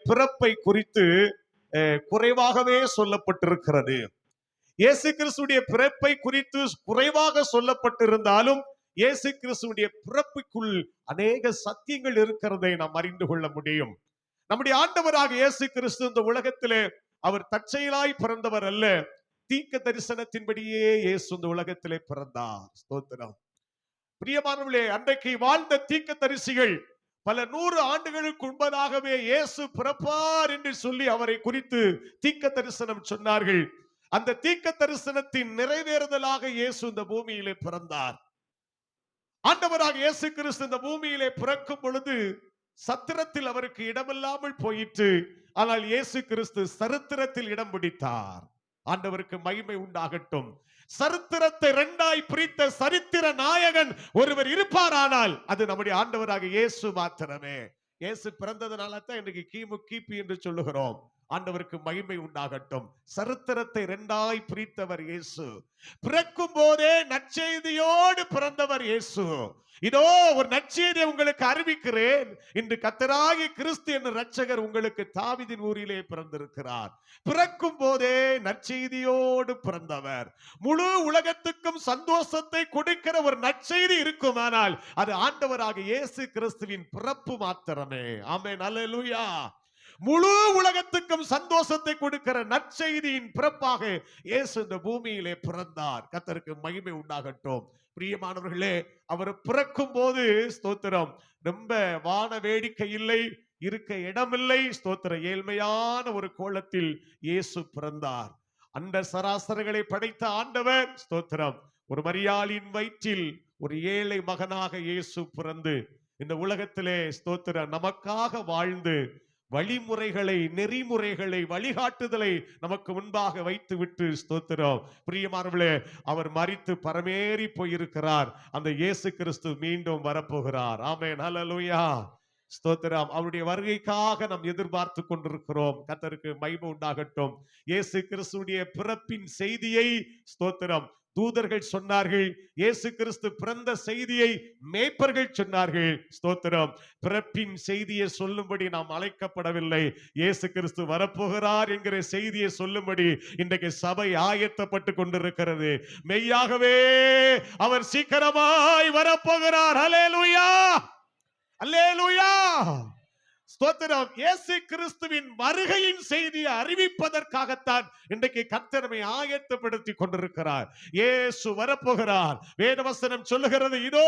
பிறப்பை குறித்து குறைவாகவே சொல்லப்பட்டிருக்கிறது. இயேசு கிறிஸ்துடைய பிறப்பை குறித்து குறைவாக சொல்லப்பட்டிருந்தாலும் இயேசு கிறிஸ்துடைய பிறப்புக்குள் அநேக சத்தியங்கள் இருக்கிறதை நாம் அறிந்து கொள்ள முடியும். நம்முடைய ஆண்டவராக இயேசு கிறிஸ்து இந்த உலகத்திலே அவர் தற்செயலாய் பிறந்தவர் அல்ல, தீர்க்க தரிசனத்தின்படியே இயேசு இந்த உலகத்திலே பிறந்தார். ஸ்தோத்திரம். பிரியமானவர்களே, அன்றைக்கு வாழ்ந்த தீர்க்க தரிசிகள் பல 100 ஆண்டுகளுக்கு முன்பதாகவே இயேசு பிறப்பார் என்று சொல்லி அவரை குறித்து தீர்க்க தரிசனம் சொன்னார்கள். அந்த தீர்க்க தரிசனத்தின் நிறைவேறுதலாக இயேசு இந்த பூமியிலே பிறந்தார். ஆண்டவராக இயேசு கிறிஸ்து இந்த பூமியிலே பிறக்கும் பொழுது சத்திரத்தில் அவருக்கு இடமில்லாமல் போயிற்று. ஆனால் இயேசு கிறிஸ்து சரித்திரத்தில் இடம் பிடித்தார். ஆண்டவருக்கு மகிமை உண்டாகட்டும். சரித்திரத்தை 2ஆய் பிரித்த சரித்திர நாயகன் ஒருவர் இருப்பாரானால் அது நம்முடைய ஆண்டவராக இயேசு மாத்திரமே. இயேசு பிறந்ததனால தான் இன்றைக்கு கிமு கிபி என்று சொல்லுகிறோம். ஆண்டவருக்கு மகிமை உண்டாகட்டும். சரித்திரத்தை 2ஆய் பிரித்தவர் இயேசு. பிறக்கும் போதே நற்செய்தியோடு பிறந்தவர் இயேசு. இதோ ஒரு நற்செய்தியை உங்களுக்கு அறிவிக்கிறேன், இன்று கர்த்தராகிய கிறிஸ்து என்ற இரட்சகர் உங்களுக்கு தாவீதின் ஊரிலே பிறந்திருக்கிறார். பிறக்கும் போதே நற்செய்தியோடு பிறந்தவர். முழு உலகத்துக்கும் சந்தோஷத்தை கொடுக்கிற ஒரு நற்செய்தி இருக்குமானால் அது ஆண்டவராக இயேசு கிறிஸ்துவின் பிறப்பு மாத்திரமே. ஆமென், அல்லேலூயா. முழு உலகத்துக்கும் சந்தோஷத்தை கொடுக்கிற நற்செய்தியின் பிறப்பாக இயேசு இந்த பூமியிலே பிறந்தார். கர்த்தருக்கு மகிமை உண்டாகட்டும். பிரியமானவர்களே, அவர் பிறக்கும் போது ஸ்தோத்திரம், ரொம்ப வான வேடிக்கை இல்லை, இருக்க இடமில்லை. ஸ்தோத்திரம், ஏழ்மையான ஒரு கோலத்தில் இயேசு பிறந்தார். அந்த சராசரங்களை படைத்த ஆண்டவர் ஸ்தோத்திரம், ஒரு மரியாளின் வயிற்றில் ஒரு ஏழை மகனாக இயேசு பிறந்து இந்த உலகத்திலே ஸ்தோத்திரம் நமக்காக வாழ்ந்து வழிமுறைகளை, நெறிமுறைகளை, வழிகாட்டுதலை நமக்கு முன்பாக வைத்து விட்டு ஸ்தோத்திரம், பிரியமானவர்களே, அவர் மரித்து பரமேறி போயிருக்கிறார். அந்த இயேசு கிறிஸ்து மீண்டும் வரப்போகிறார். ஆமென், ஹல்லேலூயா, ஸ்தோத்திரம். அவருடைய வருகைக்காக நாம் எதிர்பார்த்து கொண்டிருக்கிறோம். கர்த்தருக்கு மகிமை உண்டாகட்டும். இயேசு கிறிஸ்துடைய பிறப்பின் செய்தியை ஸ்தோத்திரம் தூதர்கள் சொன்னார்கள். இயேசு கிறிஸ்து பிறந்த செய்தியை மேய்ப்பர்கள் சொன்னார்கள். ஸ்தோத்திரம். பிறப்பின் செய்தியை சொல்லும்படி நாம் அழைக்கப்படவில்லை. இயேசு கிறிஸ்து வரப்போகிறார் என்கிற செய்தியை சொல்லும்படி இன்றைக்கு சபை ஆயத்தப்பட்டு கொண்டிருக்கிறது. மெய்யாகவே அவர் சீக்கிரமாய் வரப்போகிறார். அல்லேலூயா, அல்லேலூயா, ஸ்தோத்திரம். இயேசு கிறிஸ்துவின் வருகையின் செய்தியை அறிவிப்பதற்காகத்தான் இன்றைக்கு கர்த்தரை ஆயத்தப்படுத்தி கொண்டிருக்கிறார். இயேசு வரப்போகிறார். வேதவசனம் சொல்லுகிறது, இதோ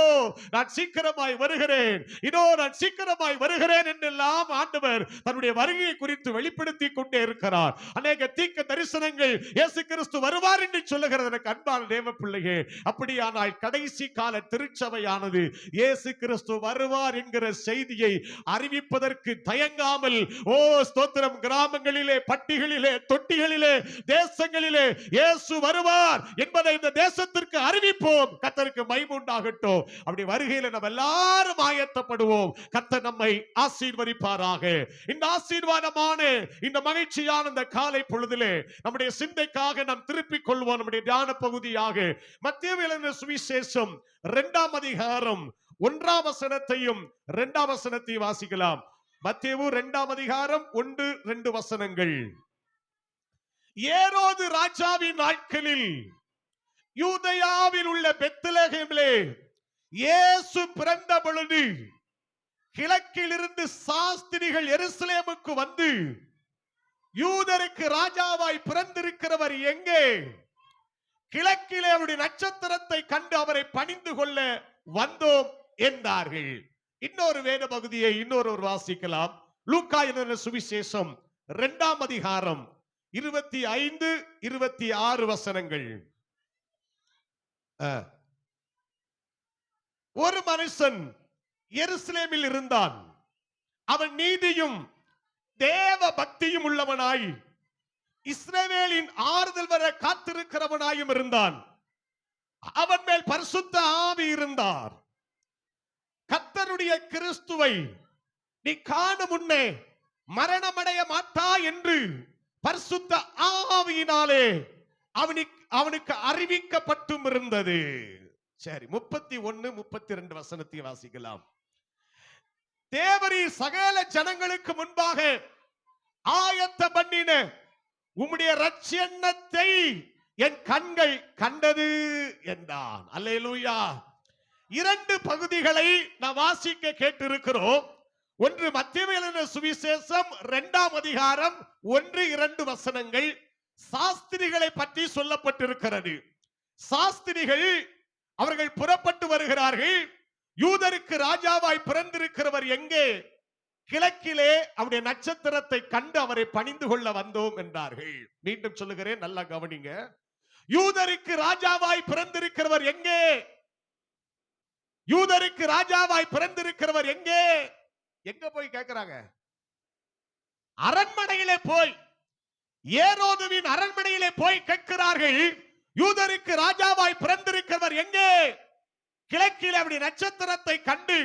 நான் சீக்கிரமாய் வருகிறேன், இதோ நான் சீக்கிரமாய் வருகிறேன் என்றெல்லாம் ஆண்டவர் தன்னுடைய வருகையை குறித்து வெளிப்படுத்தி கொண்டே இருக்கிறார். அநேக தீர்க்க தரிசனங்கள் இயேசு கிறிஸ்து வருவார் என்று சொல்லுகிறது. எனக்கு அன்பான தேவ பிள்ளையே, அப்படியானால் கடைசி கால திருச்சபையானது இயேசு கிறிஸ்து வருவார் என்கிற செய்தியை அறிவிப்பதற்கு தயங்காமல், ஓ ஸ்தோத்திரம், கிராமங்களிலே, பட்டிகளிலே, தொட்டிகளிலே, தேசங்களிலே இயேசு வருவார் என்பதை இந்த தேசத்திற்கு அறிவிப்போம். கர்த்தருக்கு மகிமை உண்டாகட்டும். அப்படி வருகையில நம்ம எல்லாரும் ஆயத்தப்படுவோம். கர்த்தர் நம்மை ஆசீர்வதிப்பாராக. இந்த ஆசீர்வாதமான, இந்த மகிழ்ச்சியான இந்த காலை பொழுதிலே நம்முடைய சிந்தைக்காக நாம் திருப்பிக் கொள்வோம். நம்முடைய தியான பகுதியாக மத்தேயு எழுதின சுவிசேஷம் 2ஆம் அதிகாரம் 1ஆம் வசனத்தையும் 2ஆம் வசனத்தையும் வாசிக்கலாம். மத்தேயு 2ஆம் அதிகாரம் 1-2 வசனங்கள். ஏரோது ராஜாவின் நாட்களில் யூதேயாவில் உள்ள பெத்லகேமிலே இயேசு பிறந்த பொழுது கிழக்கில் இருந்து சாஸ்திரிகள் எருசலேமுக்கு வந்து, யூதருக்கு ராஜாவாய் பிறந்திருக்கிறவர் எங்கே? கிழக்கிலே அவருடைய நட்சத்திரத்தை கண்டு அவரை பணிந்து கொள்ள வந்தோம் என்றார்கள். இன்னொரு வேத பகுதியை இன்னொரு வாசிக்கலாம். லூக்கா எழுதின சுவிசேஷம் 2ஆம் அதிகாரம் 25-26 வசனங்கள். ஒரு மனுஷன் எருசலேமில் இருந்தான். அவன் நீதியும் தேவ பக்தியும் உள்ளவனாய் இஸ்ரவேலின் ஆறுதல் வர காத்திருக்கிறவனாயும் இருந்தான். அவன் மேல் பரிசுத்த ஆவி இருந்தார். கர்த்தருடைய கிறிஸ்துவை நீ காணும் முன்னே மரணமடைய மாட்டா என்று பரிசுத்த ஆவியினாலே அவனுக்கு அறிவிக்கப்பட்டும் இருந்தது. சரி, 31-32 வசனத்தை வாசிக்கலாம். தேவரீர் சகல ஜனங்களுக்கு முன்பாக ஆயத்தம் பண்ணின உம்முடைய இரட்சணத்தை என் கண்கள் கண்டது என்றான். அல்லேலூயா. இரண்டு பகுதிகளை நாம் வாசிக்க கேட்டிருக்கிறோம். ஒன்று மத்தேயு எழுதின சுவிசேஷம் 2ஆம் அதிகாரம் 1-2 வசனங்கள் சாஸ்திரிகளை பற்றி சொல்லப்பட்டிருக்கிறது. சாஸ்திரிகள் அவர்கள் புறப்பட்டு வருகிறார்கள். யூதருக்கு ராஜாவாய் பிறந்திருக்கிறவர் எங்கே? கிழக்கிலே அவருடைய நட்சத்திரத்தை கண்டு அவரை பணிந்து கொள்ள வந்தோம் என்றார்கள். மீண்டும் சொல்லுகிறேன், நல்லா கவனிங்க. யூதருக்கு ராஜாவாய் பிறந்திருக்கிறவர் எங்கே? யூதருக்கு ராஜாவாய் பிறந்திருக்கிறவர் எங்கே? எங்க போய் கேட்கிறாங்க? அரண்மனையிலே போய், ஏரோதுவின் அரண்மனையிலே போய் கேட்கிறார்கள். யூதருக்கு ராஜாவாய் பிறந்திருக்கிறவர் எங்கே? கிழக்கில் அவருடைய நட்சத்திரத்தை கண்டு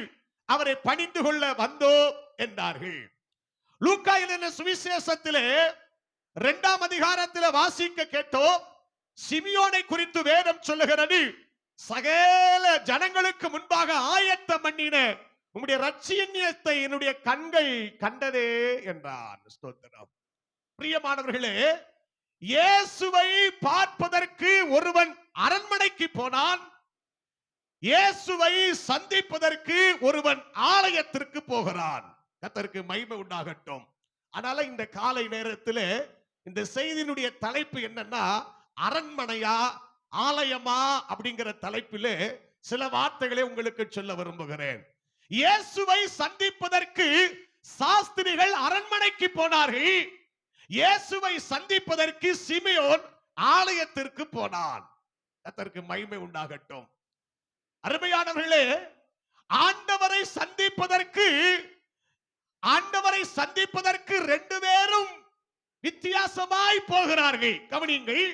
அவரை பணிந்து கொள்ள வந்தோம் என்றார்கள். லூக்கா எழுதின சுவிசேஷத்திலே 2ஆம் அதிகாரத்திலே வாசிக்க கேட்டோம். சிமியோனை குறித்து வேதம் சொல்லுகிறது, சகல ஜனங்களுக்கு முன்பாக ஆயத்தம் பண்ணின உம்முடைய இரட்சணியத்தை என்னுடைய கண்கள் கண்டதே என்றான். ஸ்தோத்திரம். பிரியமானவர்களே, இயேசுவை பார்ப்பதற்கு ஒருவன் அரண்மனைக்கு போனான். இயேசுவை சந்திப்பதற்கு ஒருவன் ஆலயத்திற்கு போகிறான். கர்த்தருக்கு மகிமை உண்டாகட்டும். அதனால இந்த காலை நேரத்தில் இந்த செய்தியினுடைய தலைப்பு என்னன்னா, அரண்மனையா ஆலயமா அப்படிங்கிற தலைப்பில் சில வார்த்தைகளை உங்களுக்கு சொல்ல விரும்புகிறேன். இயேசுவை சந்திப்பதற்கு சாஸ்திரிகள் அரண்மனைக்கு போனார்கள். இயேசுவை சந்திப்பதற்கு சிமியோன் ஆலயத்திற்கு போனான். கர்த்தருக்கு மகிமை உண்டாகட்டும். அருமையானவர்களே, ஆண்டவரை சந்திப்பதற்கு ரெண்டு பேரும் வித்தியாசமாய் போகிறார்கள். கவனியுங்கள்.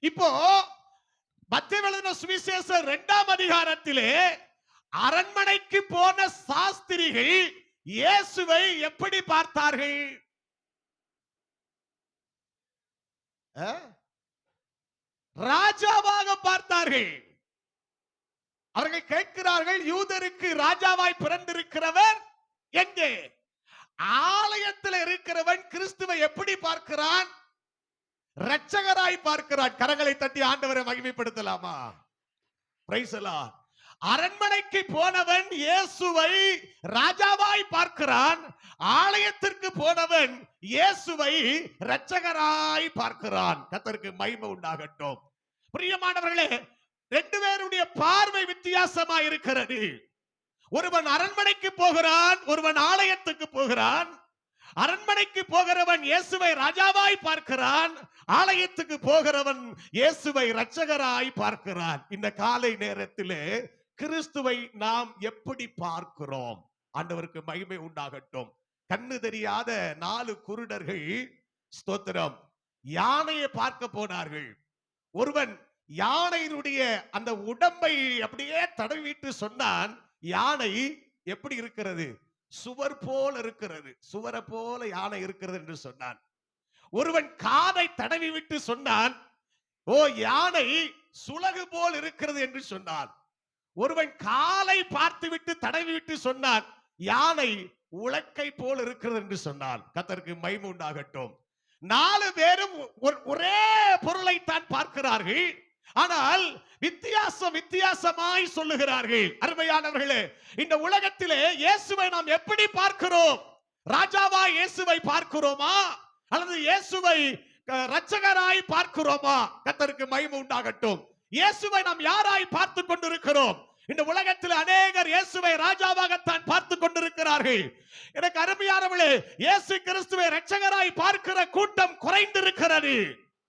இப்போ மத்தேயு எழுதின சுவிசேஷம் 2ஆம் அதிகாரத்திலே அரண்மனைக்கு போன சாஸ்திரிகள் இயேசுவை எப்படி பார்த்தார்கள்? ராஜாவாக பார்த்தார்கள். அவர்கள் கேட்கிறார்கள், யூதருக்கு ராஜாவாய் பிறந்திருக்கிறவர் எங்கே? ஆலயத்தில் இருக்கிறவன் கிறிஸ்துவை எப்படி பார்க்கிறான்? இரட்சகராய் பார்க்கிறான். கரங்களை தட்டி ஆண்டவரை மகிமைப்படுத்தலாமா? Praise the Lord. அரண்மனைக்கு போனவன் இயேசுவை ராஜாவாய் பார்க்கிறான். ஆலயத்திற்கு போனவன் இயேசுவை இரட்சகராய் பார்க்கிறான். கர்த்தருக்கு மகிமை உண்டாகட்டும். பிரியமானவர்களே, ரெண்டு பேருடைய பார்வை வித்தியாசமா இருக்கிறது. ஒருவன் அரண்மனைக்கு போகிறான், ஒருவன் ஆலயத்துக்கு போகிறான். அரண்மனைக்கு போகிறவன் இயேசுவை ராஜாவாய் பார்க்கிறான். ஆலயத்துக்கு போகிறவன் இயேசுவை இரட்சகராய் பார்க்கிறான். இந்த காலை நேரத்திலே கிறிஸ்துவை நாம் எப்படி பார்க்கிறோம்? ஆண்டவருக்கு மகிமை உண்டாகட்டும். கண்ணு தெரியாத 4 குருடர்கள், ஸ்தோத்திரம், யானையை பார்க்க போனார்கள். ஒருவன் யானையினுடைய அந்த உடம்பை அப்படியே தடவிட்டு சொன்னான், யானை எப்படி இருக்கிறது? சுவர் போல இருக்கிறது, சுவரை போல யானை இருக்கிறது என்று சொன்னான். ஒருவன் காதை தடவி விட்டு சொன்னான், ஓ யானை சுலகு போல் இருக்கிறது என்று சொன்னான். ஒருவன் காலை பார்த்து விட்டு தடவி விட்டு சொன்னான், யானை உலக்கை போல் இருக்கிறது என்று சொன்னான். கர்த்தருக்கு மகிமை உண்டாகட்டும். 4 பேரும் ஒரே பொருளை தான் பார்க்கிறார்கள், ஆனால் வித்தியாசமாய் சொல்லுகிறார்கள். அருமையானவர்களே, இந்த உலகத்திலே இயேசுவை நாம் எப்படி பார்க்கிறோம்? ராஜாவா இயேசுவை பார்க்கிறோமா, அல்லது இயேசுவை இரட்சகராய் பார்க்கிறோமா? கர்த்தருக்கு மகிமை உண்டாகட்டும். இயேசுவை நாம் யாராய் பார்த்து கொண்டிருக்கிறோம்? இந்த உலகத்தில் அநேகர் இயேசுவை ராஜாவாகத்தான் பார்த்து கொண்டிருக்கிறார்கள். எனக்கு அருமையானவர்களே, இயேசு கிறிஸ்துவை இரட்சகராய் பார்க்கிற கூட்டம் குறைந்திருக்கிறது.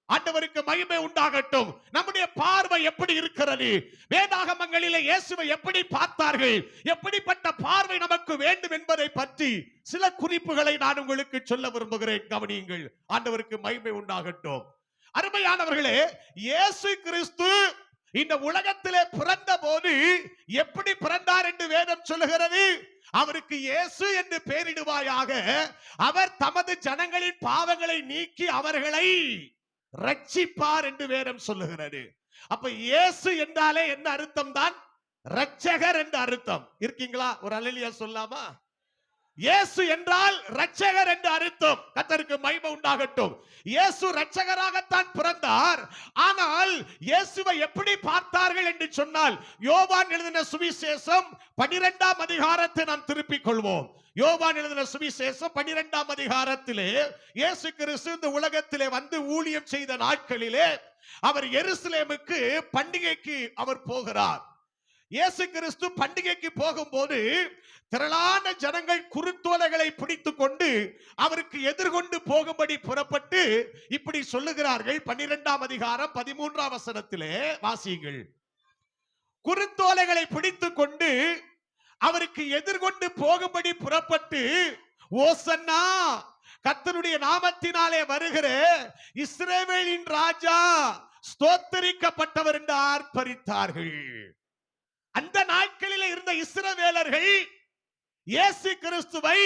ஆண்டவருக்கு மகிமை உண்டாகட்டும். நம்முடைய பார்வை எப்படி இருக்கிறது? வேதாகமங்களிலே இயேசுவை எப்படி பார்த்தார்கள்? எப்படிப்பட்ட பார்வை நமக்கு வேண்டும் என்பதை பற்றி சில குறிப்புகளை நான் உங்களுக்கு சொல்ல விரும்புகிறேன். கவனியுங்கள். ஆண்டவருக்கு மகிமை உண்டாகட்டும். அருமையானவர்களே, இயேசு கிறிஸ்து இந்த உலகத்திலே பிறந்த போது எப்படி பிறந்தார் என்று வேதம் சொல்லுகிறது? அவருக்கு இயேசு என்று பெயரிடுவாயாக, அவர் தமது ஜனங்களின் பாவங்களை நீக்கி அவர்களை ரட்சிப்பார் என்று வேதம் சொல்லுகிறது. அப்ப இயேசு என்றாலே என்ன அர்த்தம்? தான் இரட்சகர் என்று அர்த்தம். இருக்கீங்களா? ஒரு அல்லேலூயா சொல்லாமா? இயேசு என்றால் இரட்சகர் என்று அர்த்தம். கர்த்தருக்கு மகிமை உண்டாகட்டும். இயேசு இரட்சகராகத்தான் பிறந்தார். ஆனால் இயேசுவை எப்படி பார்த்தார்கள் என்று சொன்னால், யோவான் எழுதின சுவிசேஷம் 12ஆம் அதிகாரத்தை நாம் திருப்பிக் கொள்வோம். யோவான் எழுதின சுவிசேஷம் 12ஆம் அதிகாரத்திலே இயேசு கிறிஸ்து இந்த உலகத்திலே வந்து ஊழியம் செய்த நாட்களிலே அவர் எருசலேமுக்கு பண்டிகைக்கு அவர் போகிறார். இயேசு கிறிஸ்து பண்டிகைக்கு போகும்போது திரளான ஜனங்கள் குருத்தோலைகளை பிடித்துக் கொண்டு அவருக்கு எதிர்கொண்டு போகும்படி புறப்பட்டு இப்படி சொல்லுகிறார்கள். 12ஆம் அதிகாரம் 13ஆம் வசனத்திலே வாசியுங்கள். குருத்தோலைகளை பிடித்துக் கொண்டு அவருக்கு எதிர்கொண்டு போகும்படி புறப்பட்டு, ஓசன்னா, கர்த்தருடைய நாமத்தினாலே வருகிற இஸ்ரவேலின் ராஜா ஸ்தோத்தரிக்கப்பட்டவர் என்று ஆர்ப்பரித்தார்கள். அந்த நாட்களில் இருந்த இஸ்ரவேலர்கள் இயேசு கிறிஸ்துவை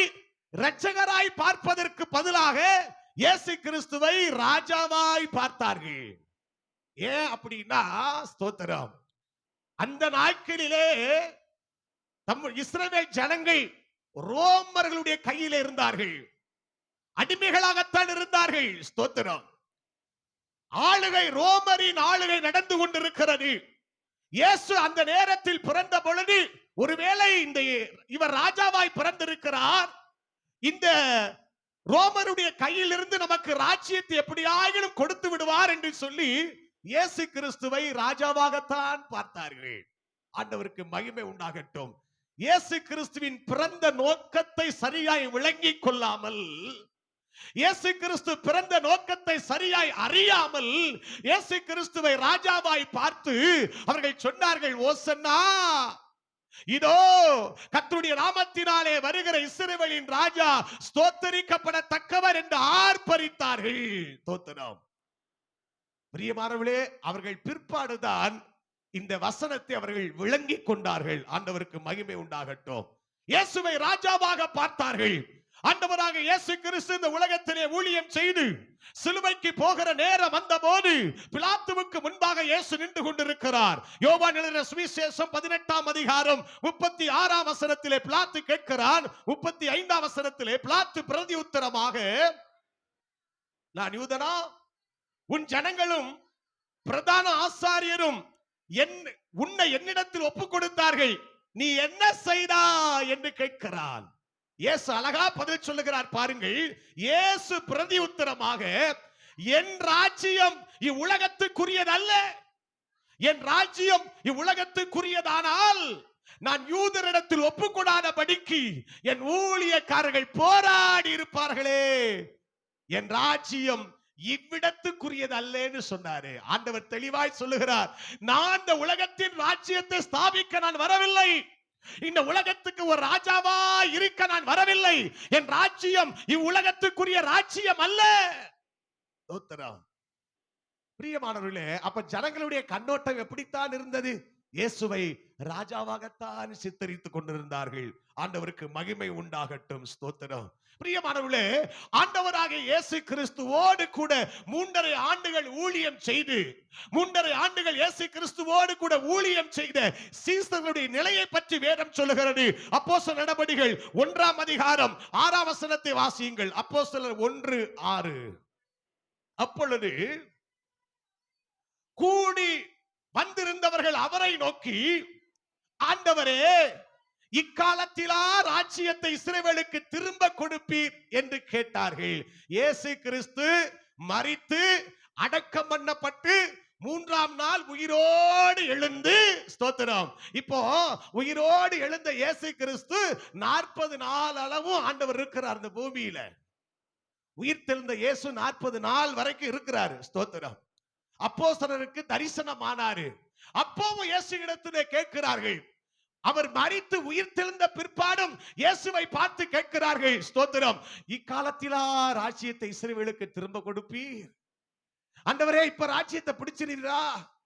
இரட்சகராய் பார்ப்பதற்கு பதிலாக இயேசு கிறிஸ்துவை ராஜாவாய் பார்த்தார்கள். ஏன் அப்படின்னா, ஸ்தோத்திரம், அந்த நாட்களிலே இஸ்ரவேல் ஜனங்கள் ரோமர்களுடைய கையில் இருந்தார்கள். அடிமைகளாகத்தான் இருந்தார்கள். ஸ்தோத்திரம். ஆளுகை, ரோமரின் ஆளுகை நடந்து கொண்டிருக்கிறது. இயேசு அந்த நேரத்தில் பிறந்த பொழுது ஒருவேளை இவர் ராஜாவாய் பிறந்திருக்கிறார், இந்த ரோமருடைய கையில் இருந்து நமக்கு ராஜ்யத்தை எப்படியாயினும் கொடுத்து விடுவார் என்று சொல்லி இயேசு கிறிஸ்துவை ராஜாவாகத்தான் பார்த்தார்கள். ஆண்டவருக்கு மகிமை உண்டாகட்டும். இயேசு கிறிஸ்துவின் பிறந்த நோக்கத்தை சரியாய் விளங்கிக் கொள்ளாமல், இயேசு கிறிஸ்து பிறந்த நோக்கத்தை சரியாய் அறியாமல் இயேசு கிறிஸ்துவை ராஜாவாய் பார்த்து அவர்கள் சொன்னார்கள், ஓசன்னா, இதோ கர்த்தருடைய நாமத்தினாலே வருகிற இஸ்ரவேலின் ராஜா ஸ்தோத்தரிக்கப்படத்தக்கவர் என்று ஆர்ப்பரித்தார்கள். ஸ்தோத்திரம். பிரியமானவர்களே, அவர்கள் பிற்பாடுதான் இந்த வசனத்தை அவர்கள் விளங்கிக் கொண்டார்கள். ஆண்டவருக்கு மகிமை உண்டாகட்டும். இயேசுவை ராஜாவாக பார்த்தார்கள். ஆண்டவராக இயேசு கிறிஸ்து இந்த உலகத்திலே ஊழியம் செய்து சிலுவைக்கு போகிற நேரம் வந்தபோது பிலாத்துவுக்கு முன்பாக இயேசு நின்று கொண்டிருக்கிறார். யோவான் எழுதின சுவிசேஷம் 18ஆம் அதிகாரம் 36ஆம் வசனத்திலே பிலாத்து கேட்கிறான். 35ஆம் வசனத்திலே பிலாத்து பிரதி உத்தரமாக, நான் யூதனா? உன் ஜனங்களும் பிரதான ஆசாரியரும் உன்னை என்னிடத்தில் ஒப்புக் கொடுத்தார்கள், நீ என்ன செய்தா என்று கேட்கிறான். இயேசு அழகா பதில் சொல்லுகிறார். பாருங்கள், இயேசு பிரதி உத்தரமாக, என் ராஜ்யம் இவ்வுலகத்துக்குரியதல்ல. என் ராஜ்யம் இவ்வுலகத்துக்குரியதானால் நான் யூதரிடத்தில் ஒப்புக்கொடாதபடிக்கு என் ஊழியக்காரர்கள் போராடி இருப்பார்களே. என் ராஜ்யம் இவ்விடத்துக்குரியது அல்லன்னு சொன்னாரு. ஆண்டவர் தெளிவாய் சொல்லுகிறார், நான் இந்த உலகத்தின் ராஜ்யத்தை ஸ்தாபிக்க நான் வரவில்லை. இந்த உலகத்துக்கு ஒரு ராஜாவா இருக்க நான் வரவில்லை. என் ராஜ்யம் இவ்வுலகத்துக்குரிய ராஜ்யம் அல்ல. பிரியமானவர்களே, அப்ப ஜனங்களுடைய கண்ணோட்டம் எப்படித்தான் இருந்தது? இயேசுவை ராஜாவாகத்தான் சித்தரித்துக் கொண்டிருந்தார்கள். ஆண்டவருக்கு மகிமை உண்டாகட்டும். ஸ்தோத்திரம். பிரியமானவர்களே, ஆண்டவராக இயேசு கிறிஸ்துவோடு கூட 3.5 ஆண்டுகள் ஊழியம் செய்து, 3.5 ஆண்டுகள் இயேசு கிறிஸ்துவோடு கூட ஊழியம் செய்த சீசர்களுடைய நிலையை பற்றி வேதம் சொல்லுகிறது. அப்போஸ்தலர் நடபடிகள் 1ஆம் அதிகாரம் 6ஆம் வசனத்தை வாசியுங்கள். அப்போஸ்தலர் 1:6. அப்பொழுது கூடி வந்திருந்தவர்கள் அவரை நோக்கி, ஆண்டவரே, இக்காலத்திலா ராஜ்யத்தை இஸ்ரவேலுக்கு திரும்ப கொடுப்பீர் என்று கேட்டார்கள். இயேசு கிறிஸ்து மரித்து அடக்கம் பண்ணப்பட்டு 3ஆம் நாள் உயிரோடு எழுந்து, ஸ்தோத்திரம், இப்போ உயிரோடு எழுந்த இயேசு கிறிஸ்து 40 நாள் அளவும் ஆண்டவர் இருக்கிறார் இந்த பூமியில. உயிர் தெழுந்த இயேசு 40 நாள் வரைக்கும் இருக்கிறாரு. ஸ்தோத்திரம். அப்போஸ்தலருக்கு தரிசனம் ஆனாரு. அப்பவும் இயேசு இடத்திலே கேட்கிறார்கள். அவர் மரித்து உயிர் தெழுந்த பிற்பாடும் இயேசுவை பார்த்து கேட்கிறார்கள். ஸ்தோத்திரம். இக்காலத்திலா ராஜ்யத்தை இஸ்ரவேலுக்கு திரும்ப கொடுப்பீர்? ஆண்டவரே, இப்ப ராஜ்யத்தை பிடிச்சிருந்தா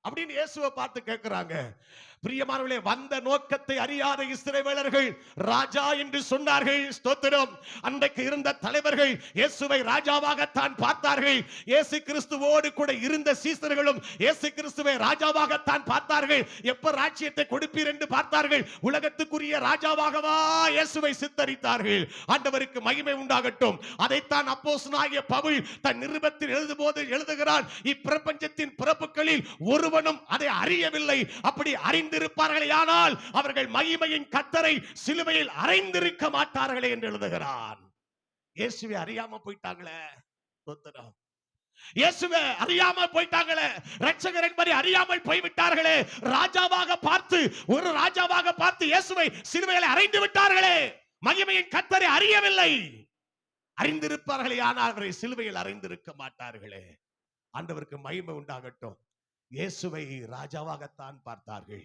அப்படின்னு இயேசுவை பார்த்து கேட்கிறாங்க. பிரியமானவர்களே, வந்த நோக்கத்தை அறியாத இஸ்ரவேலர்கள் ராஜா என்று சொன்னார்கள். ஸ்தோத்திரம். அன்றைக்கு இருந்த தலைவர்கள் இயேசுவை ராஜாவாகத்தான் பார்த்தார்கள். இயேசு கிறிஸ்துவோடு கூட இருந்த சீசர்களும் இயேசு கிறிஸ்துவை ராஜாவாகத்தான் பார்த்தார்கள். எப்ப ராஜ்யத்தை கொடுப்பீர் என்று பார்த்தார்கள். உலகத்துக்குரிய ராஜாவாகவா இயேசுவை சித்தரித்தார்கள். ஆண்டவருக்கு மகிமை உண்டாகட்டும். அதைத்தான் அப்போஸ்தலனாகிய பவுல் தன் நிருபத்தில் எழுதும்போது எழுதுகிறான், இப்பிரபஞ்சத்தின் பிறப்புகளில் ஒருவனும் அதை அறியவில்லை. அப்படி அறிந்திருப்பார்களே ஆனால் அவர்கள் மகிமையின் கர்த்தரை சிலுவையில் அறைந்திருக்க மாட்டார்களே என்று எழுதுகிறான். இயேசுவை அறியாம போயிட்டாங்களே. ஸ்தோத்திரம். இயேசுவை அறியாம போயிட்டாங்களே. இரட்சகர் என்பதை அறியாமல் போய்விட்டார்களே. ராஜாவாக பார்த்து, ஒரு ராஜாவாக பார்த்து இயேசுவை சிலுவையில் அறைந்து விட்டார்களே. மகிமையின் கர்த்தரை அறியவில்லை. அறிந்திருப்பார்களே ஆனால் அவரை சிலுவையில் அறைந்திருக்க மாட்டார்களே. ஆண்டவருக்கு மகிமை உண்டாகட்டும். இயேசுவை ராஜாவாகத்தான் பார்த்தார்கள்.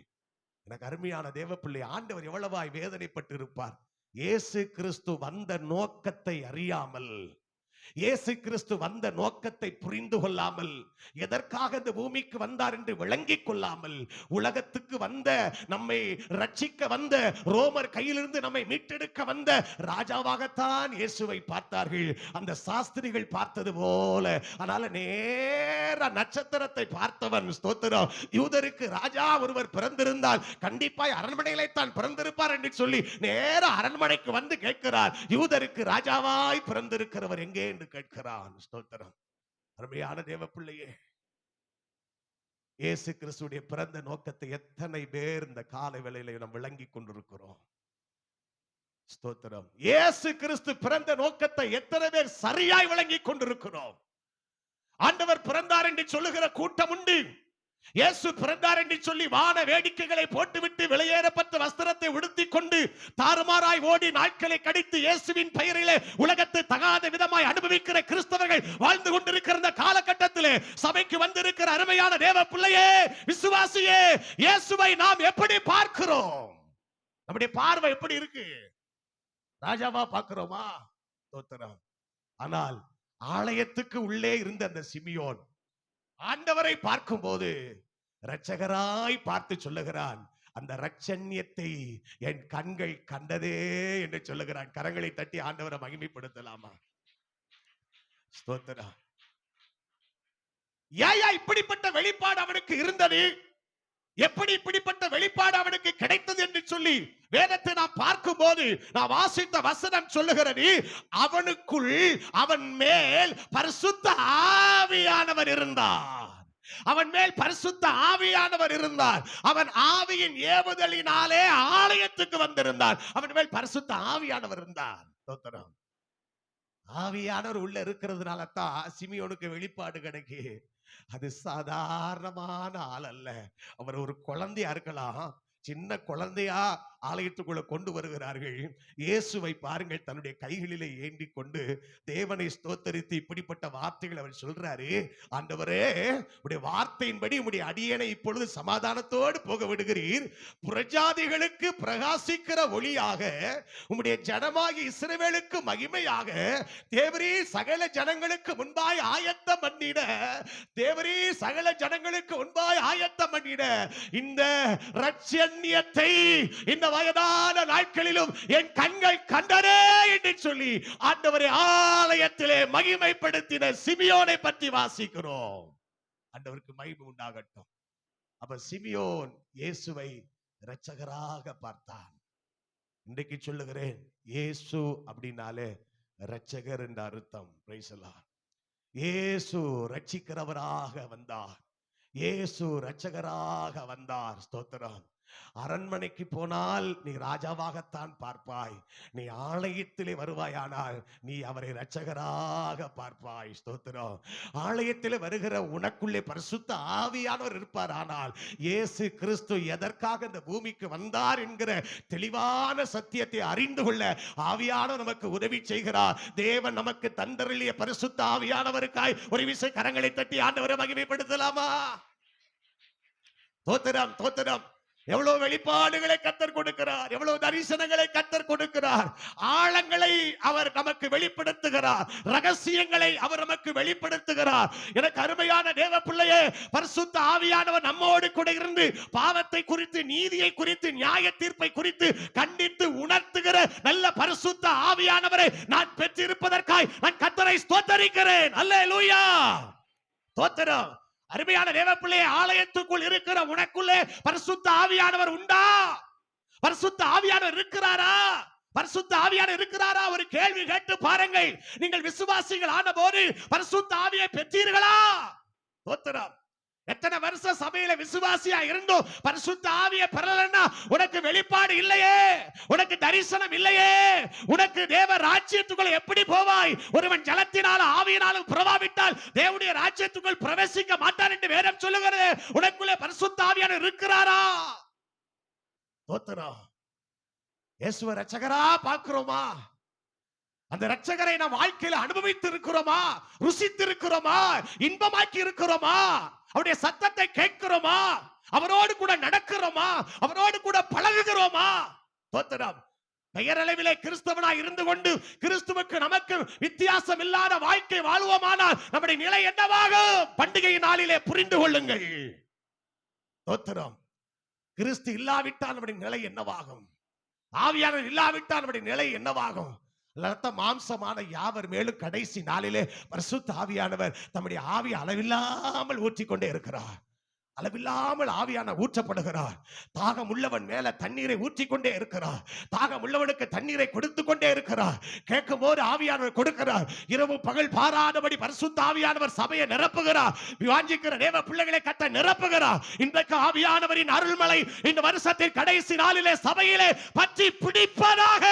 எனக்கு அருமையான தேவப்பிள்ளை, ஆண்டவர் எவ்வளவாய் வேதனைப்பட்டு இருப்பார். இயேசு கிறிஸ்து வந்த நோக்கத்தை அறியாமல், இயேசு கிறிஸ்து வந்த நோக்கத்தை புரிந்து கொள்ளாமல், எதற்காக இந்த பூமிக்கு வந்தார் என்று விளங்கிக் கொள்ளாமல், உலகத்துக்கு வந்த, நம்மை ரட்சிக்க வந்த, ரோமர் கையிலிருந்து நம்மை மீட்டெடுக்க வந்த ராஜாவாகத்தான் இயேசுவை பார்த்தார்கள். அந்த சாஸ்திரிகள் பார்த்தது போல. அதனால நேர நட்சத்திரத்தை பார்த்தவன், ஸ்தோத்திரம், யூதருக்கு ராஜா ஒருவர் பிறந்திருந்தால் கண்டிப்பாய் அரண்மனையிலே தான் பிறந்திருப்பார் என்று சொல்லி நேர அரண்மனைக்கு வந்து கேட்கிறார், யூதருக்கு ராஜாவாய் பிறந்திருக்கிறவர் எங்கே என்று கேட்கிறான். ஸ்தோத்திரம். அருமையான தேவ பிள்ளையே, இயேசு கிறிஸ்துடைய பிறந்த நோக்கத்தை எத்தனை பேர் இந்த காலை வேளையில நாம் விளங்கிக் கொண்டிருக்கிறோம்? ஸ்தோத்திரம். இயேசு கிறிஸ்து பிறந்த நோக்கத்தை எத்தனை பேர் சரியாய் விளங்கிக் கொண்டிருக்கிறோம்? ஆண்டவர் பிறந்தார் என்று சொல்லுகிற கூட்டம் உண்டு. இயேசு பிறந்தார் என்று சொல்லி வான வேடிக்கைகளை போட்டுவிட்டு வெளியேறப்பட்ட வஸ்திரத்தை உடுத்திக் கொண்டு தாறுமாறாய் ஓடி நாட்களை கடித்து இயேசுவின் பெயரிலே உலகத்தை தகாத விதமாய் அனுபவிக்கிற கிறிஸ்தவர்கள் வாழ்ந்து கொண்டிருக்கிற காலகட்டத்திலே சபைக்கு வந்திருக்கிற அருமையான தேவ பிள்ளையே, விசுவாசியே, இயேசுவை நாம் எப்படி பார்க்கிறோம்? நம்முடைய பார்வை எப்படி இருக்கு? ராஜாவா பார்க்கிறோமா? ஸ்தோத்திரம். ஆனால் ஆலயத்துக்கு உள்ளே இருந்த அந்த சிமியோன் ஆண்டவரை பார்க்கும் போது இரட்சகராய் பார்த்து சொல்லுகிறான், அந்த இரட்சண்யத்தை என் கண்கள் கண்டதே என்று சொல்லுகிறான். கரங்களை தட்டி ஆண்டவரை மகிமைப்படுத்தலாமா? ஸ்தோத்திரம். ஏயா இப்படிப்பட்ட வெளிப்பாடு அவனுக்கு இருந்தது? எப்படி இப்படிப்பட்ட வெளிப்பாடு அவனுக்கு கிடைத்தது என்று சொல்லி வேதத்தை நாம் பார்க்கும் போது நாம் வாசித்த வசனம் சொல்லுகிறது, அவனுக்குள், அவன் மேல் பரிசுத்த ஆவியானவர் இருந்தார். அவன் மேல் பரிசுத்த ஆவியானவர் இருந்தார். அவன் ஆவியின் ஏவுதலினாலே ஆலயத்துக்கு வந்திருந்தார். அவன் மேல் பரிசுத்த ஆவியானவர் இருந்தார். ஸ்தோத்திரம். ஆவியானவர் உள்ள இருக்கிறதுனால தான் சிமியோனுக்கு வெளிப்பாடு கிடைக்கு. அது சாதாரணமான ஆள் அல்ல. அவர் ஒரு குழந்தையா இருக்கலாம். சின்ன குழந்தையா ஆலயத்துக்குள்ள கொண்டு வருகிறார்கள். இயேசுவை பாருங்கள், தன்னுடைய கைகளிலே ஏந்தி கொண்டு தேவனை ஸ்தோத்தரித்து இப்படிப்பட்ட வார்த்தைகள் அவர் சொல்றாரு, ஆண்டவரே, உடைய வார்த்தையின்படி உடைய அடியேனை இப்பொழுது சமாதானத்தோடு போக விடுகிறீர். புரஜாதிகளுக்கு பிரகாசிக்கிற ஒளியாக, உம்முடைய ஜனமாகி இஸ்ரவேலுக்கு மகிமையாக தேவரீ சகல ஜனங்களுக்கு முன்பாய் ஆயத்தம் பண்ணிட, தேவரீ சகல ஜனங்களுக்கு முன்பாய் ஆயத்தம் பண்ணிட இந்த இரட்சண்யத்தை இந்த வயதான நாட்களிலும் என் கண்கள் கண்டனே என்று சொல்லி ஆண்டவரை ஆலயத்திலே மகிமைப்படுத்தின சிமியோனை பற்றி வாசிக்கிறோம். ஆண்டவருக்கு மகிமை உண்டாகட்டும். அப்ப சிமியோன் இயேசுவை இரட்சகராக பார்த்தான். இன்றைக்கு சொல்லுகிறேன், இயேசு அப்படின்னாலே இரட்சகர் என்ற அர்த்தம். Praise the Lord. இயேசு ரட்சிக்கிறவராக வந்தார். இயேசு இரட்சகராக வந்தார். ஸ்தோத்திரம். அரண்மனைக்கு போனால் நீ ராஜாவாகத்தான் பார்ப்பாய். நீ ஆலயத்திலே வருவாயானால் நீ அவரை இரட்சகராக பார்ப்பாய். ஸ்தோத்திரம். ஆலயத்திலே வருகிற உனக்குள்ளே பரிசுத்த ஆவியானவர் இருப்பார். ஆனால் இயேசு கிறிஸ்து எதற்காக இந்த பூமிக்கு வந்தார் என்கிற தெளிவான சத்தியத்தை அறிந்து கொள்ள ஆவியானவர் நமக்கு உதவி செய்கிறார். தேவன் நமக்கு தந்தருளிய பரிசுத்த ஆவியானவருக்காய் ஒரு விசை கரங்களை தட்டி ஆண்டவரை மகிமைப்படுத்தலாமா? தோத்திரம், தோத்திரம். எவ்வளவு வெளிப்பாடுகளை கத்தர் கொடுக்கிறார், எவ்வளவு தரிசனங்களை கத்தர் கொடுக்கிறார். ஆழங்களை அவர் நமக்கு வெளிப்படுத்துகிறார், ரகசியங்களை அவர் நமக்கு வெளிப்படுத்துகிறார். எனக்கு அருமையான தேவ பிள்ளையே, பரிசுத்த ஆவியானவர் நம்மோடு கூட இருந்து பாவத்தை குறித்து, நீதியை குறித்து, நியாய தீர்ப்பை குறித்து கண்டித்து உணர்த்துகிற நல்ல பரிசுத்த ஆவியானவரை நான் பெற்றிருப்பதற்காய் நான் கர்த்தரை ஸ்தோத்தரிக்கிறேன். அல்லேலூயா, ஸ்தோத்திரம். அருமையான தேவ பிள்ளையே, ஆலயத்துக்குள் இருக்கிற உனக்குள்ளே பரிசுத்த ஆவியானவர் உண்டா? பரிசுத்த ஆவியானவர் இருக்கிறாரா? பரிசுத்த ஆவியானவர் இருக்கிறாரா? ஒரு கேள்வி கேட்டு பாருங்கள். நீங்கள் விசுவாசிகள் ஆன போது பரிசுத்த ஆவியை பெற்றீர்களா? ஸ்தோத்திரம். எத்தனை வருஷம் சபையில விசுவாசியா இருந்தோம், பரிசுத்த ஆவியை பெறலன்னா உனக்கு வெளிப்பாடு இல்லையே, உனக்கு தரிசனம் இல்லையே, உனக்கு தேவ ராஜ்யத்துக்குள் எப்படி போவாய்? ஒருவன் ஜலத்தினாலும் ஆவியினாலும் பிரவாவிட்டால் தேவனுடைய ராஜ்யத்துக்குள் பிரவேசிக்க மாட்டான் என்று வேதம் சொல்லுகிறது. உனக்குள்ளே பரிசுத்த ஆவியானவர் இருக்கிறாரா? ஸ்தோத்திரம். இயேசுவை ரட்சகரா பார்க்கிறோமா? அந்த ரட்சகரை நாம் வாழ்க்கையில் அனுபவித்து இருக்கிறோமா? ருசித்து இருக்கிறோமா? இன்பமாக்கி இருக்கிறோமா? அவருடைய சத்தத்தை கேட்கிறோமா? அவரோடு கூட நடக்கிறோமா? அவரோடு கூட பழகுகிறோமா? ஸ்தோத்திரம். பெயரளவிலே கிறிஸ்தவனாய் இருந்து கொண்டு கிறிஸ்துவுக்கு நமக்கு வித்தியாசம் இல்லாத வாழ்க்கை வாழ்வோமானால் நம்முடைய நிலை என்னவாகும்? பண்டிகை நாளிலே புரிந்து கொள்ளுங்கள். ஸ்தோத்திரம். கிறிஸ்து இல்லாவிட்டால் நம்முடைய நிலை என்னவாகும்? ஆவியானவர் இல்லாவிட்டால் நம்முடைய நிலை என்னவாகும்? ரத்த மாம்சமான யாவர் மேலும் கடைசி நாளிலே பரிசுத்த ஆவியானவர் தம்முடைய ஆவி அளவில்லாமல் ஊற்றிக்கொண்டே இருக்கிறார். அளவில்லாமல் ஆவியான ஊற்றப்படுகிறார். தாகம் உள்ளவன் மேல தண்ணீரை ஊற்றிக்கொண்டே இருக்கிறார். தாகம் உள்ளவனுக்கு தண்ணீரை கொடுத்து கொண்டே இருக்கிறார். கேட்கும் போது ஆவியானவர் கொடுக்கிறார். இரவு பகல் பாராதபடி பரிசுத்த ஆவியானவர் சபையை நிரப்புகிறார். வாஞ்சிக்கிற தேவ பிள்ளைகளை கட்ட நிரப்புகிறார். இன்றைக்கு ஆவியானவரின் அருள்மலை இந்த வருஷத்தின் கடைசி நாளிலே சபையிலே பற்றி பிடிப்பதாக.